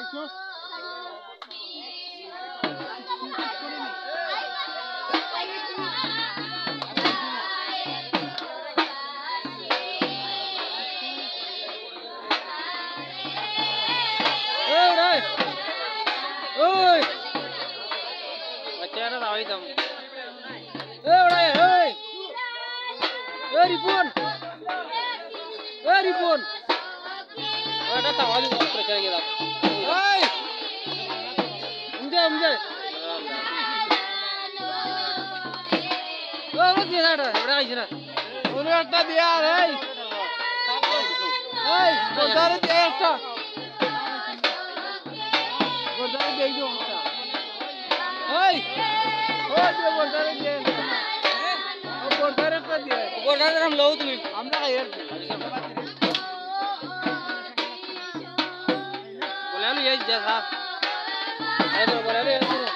Oi! Bacaan tahu itu. Udah, oi. Ripun. Ripun. Ada tahu aja percaya kita. Oi. Enggak. Oh, lu dia ada. Berapa sih nak? Udah ada dia, oi. Oi, benar dia ada. Benar dia itu. Oi. Oh, dia benar dia. Border हम लो तुम्हें हमला का यार बोला लो ये जैसा अरे तो बोला लो यार